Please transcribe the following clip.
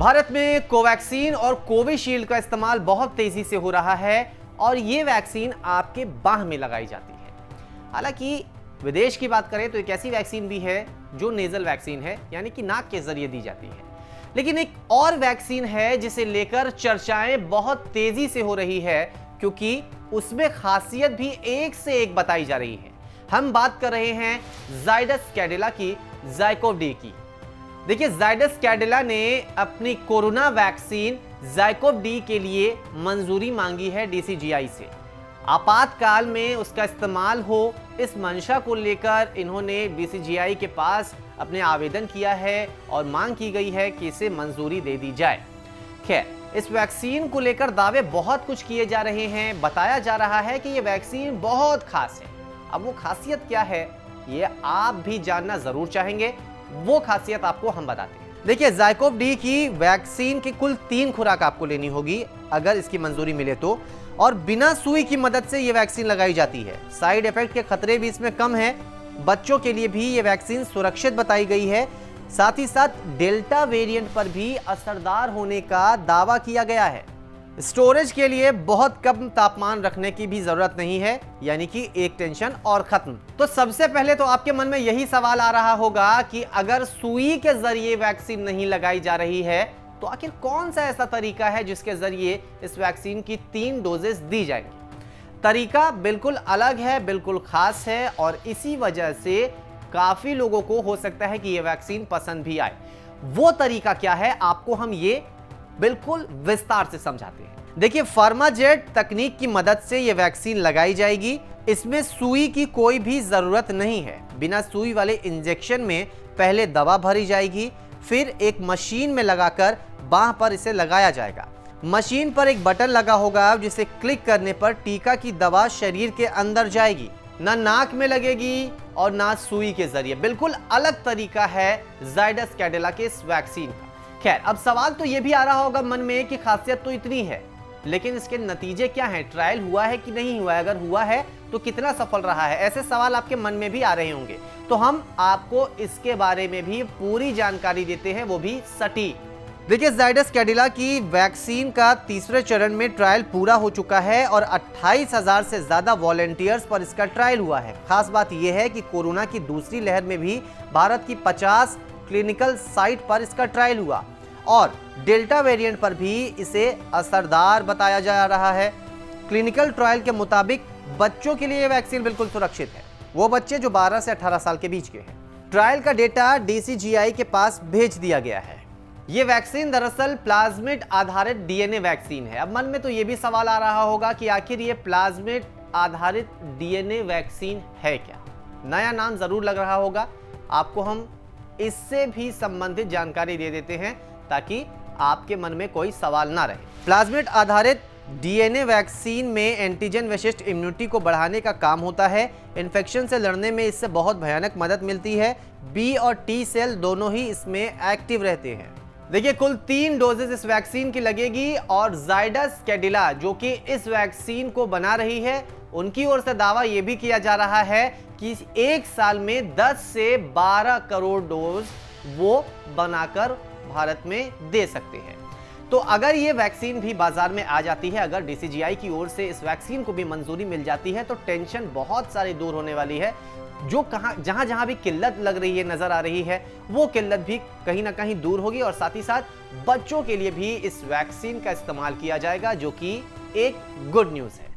भारत में कोवैक्सीन और कोविशील्ड का इस्तेमाल बहुत तेजी से हो रहा है और ये वैक्सीन आपके बाह में लगाई जाती है। हालांकि विदेश की बात करें तो एक ऐसी वैक्सीन भी है जो नेजल वैक्सीन है, यानी कि नाक के जरिए दी जाती है। लेकिन एक और वैक्सीन है जिसे लेकर चर्चाएं बहुत तेजी से हो रही है, क्योंकि उसमें खासियत भी एक से एक बताई जा रही है। हम बात कर रहे हैं जाइडस कैडिला की, ज़ाइकोव-डी की। देखिए, जाइडस कैडिला ने अपनी कोरोना वैक्सीन ज़ाइकोव-डी के लिए मंजूरी मांगी है डीसीजीआई से। आपातकाल में उसका इस्तेमाल हो, इस मंशा को लेकर इन्होंने डीसीजीआई के पास अपने आवेदन किया है और मांग की गई है कि इसे मंजूरी दे दी जाए। खैर, इस वैक्सीन को लेकर दावे बहुत कुछ किए जा रहे हैं। बताया जा रहा है कि ये वैक्सीन बहुत खास है। अब वो खासियत क्या है, ये आप भी जानना जरूर चाहेंगे। वो खासियत आपको हम बताते हैं। देखिए, ज़ाइकोव-डी की वैक्सीन की कुल 3 खुराक आपको लेनी होगी अगर इसकी मंजूरी मिले तो, और बिना सुई की मदद से ये वैक्सीन लगाई जाती है। साइड इफेक्ट के खतरे भी इसमें कम है। बच्चों के लिए भी ये वैक्सीन सुरक्षित बताई गई है। साथ ही साथ डेल्टा वेरिएंट पर भी असरदार होने का दावा किया गया है। स्टोरेज के लिए बहुत कम तापमान रखने की भी जरूरत नहीं है, यानी कि एक टेंशन और खत्म। तो सबसे पहले तो आपके मन में यही सवाल आ रहा होगा कि अगर सुई के जरिए वैक्सीन नहीं लगाई जा रही है तो आखिर कौन सा ऐसा तरीका है जिसके जरिए इस वैक्सीन की 3 डोजेस दी जाएंगी। तरीका बिल्कुल अलग है, बिल्कुल खास है, और इसी वजह से काफी लोगों को हो सकता है कि यह वैक्सीन पसंद भी आए। वो तरीका क्या है, आपको हम ये बिल्कुल विस्तार से समझाते हैं। देखिए, फार्माजेट तकनीक की मदद से यह वैक्सीन लगाई जाएगी। इसमें सुई की कोई भी जरूरत नहीं है। बिना सुई वाले इंजेक्शन में पहले दवा भरी जाएगी, फिर एक मशीन में लगाकर बाह पर इसे लगाया जाएगा। मशीन पर एक बटन लगा होगा जिसे क्लिक करने पर टीका की दवा शरीर के अंदर जाएगी। ना नाक में लगेगी और ना सुई के जरिए। बिल्कुल अलग तरीका है जाइडस कैडिला के इस वैक्सीन का। खैर, अब सवाल तो यह भी आ रहा होगा मन में कि खासियत तो इतनी है, लेकिन इसके नतीजे क्या हैं? ट्रायल हुआ है कि नहीं हुआ है? अगर हुआ है तो कितना सफल रहा है? ऐसे सवाल आपके मन में भी आ रहे होंगे। तो हम आपको इसके बारे में भी पूरी जानकारी देते हैं, वो भी सटीक। देखिए, जाइडस कैडिला की वैक्सीन का तीसरे चरण में ट्रायल पूरा हो चुका है और 28,000 से ज्यादा वॉलंटियर्स पर इसका ट्रायल हुआ है। खास बात यह है कि कोरोना की दूसरी लहर में भी भारत की 50 क्लिनिकल साइट पर इसका ट्रायल हुआ और डेल्टा वेरिएंट पर भी इसे असरदार बताया जा रहा है। क्लिनिकल ट्रायल के मुताबिक बच्चों के लिए यह वैक्सीन बिल्कुल सुरक्षित है, वो बच्चे जो 12 से 18 साल के बीच के हैं। ट्रायल का डेटा डीसीजीआई के पास भेज दिया गया है। यह वैक्सीन दरअसल प्लाज्मिड आधारित डीएनए वैक्सीन है। अब मन में तो यह भी सवाल आ रहा होगा कि आखिर यह प्लाज्मिड आधारित डीएनए वैक्सीन है क्या? नया नाम जरूर लग रहा होगा आपको। हम इससे भी संबंधित जानकारी दे देते हैं ताकि आपके मन में कोई सवाल ना रहे। प्लाज्मिड आधारित डीएनए वैक्सीन में एंटीजन विशिष्ट इम्यूनिटी को बढ़ाने का काम होता है। इन्फेक्शन से लड़ने में इससे बहुत भयानक मदद मिलती है। बी और टी सेल दोनों ही इसमें एक्टिव रहते हैं। देखिए, कुल 3 डोजेस इस वैक्सीन की लगेगी और जाइडस कैडिला जो कि इस वैक्सीन को बना रही है, उनकी ओर से दावा यह भी किया जा रहा है कि 1 साल में 10 से 12 करोड़ डोज वो बनाकर भारत में दे सकते हैं। तो अगर ये वैक्सीन भी बाजार में आ जाती है, अगर डीसीजीआई की ओर से इस वैक्सीन को भी मंजूरी मिल जाती है, तो टेंशन बहुत सारी दूर होने वाली है। जो जहां जहां भी किल्लत लग रही है, नजर आ रही है, वो किल्लत भी कहीं ना कहीं दूर होगी और साथ ही साथ बच्चों के लिए भी इस वैक्सीन का इस्तेमाल किया जाएगा, जो कि एक गुड न्यूज है।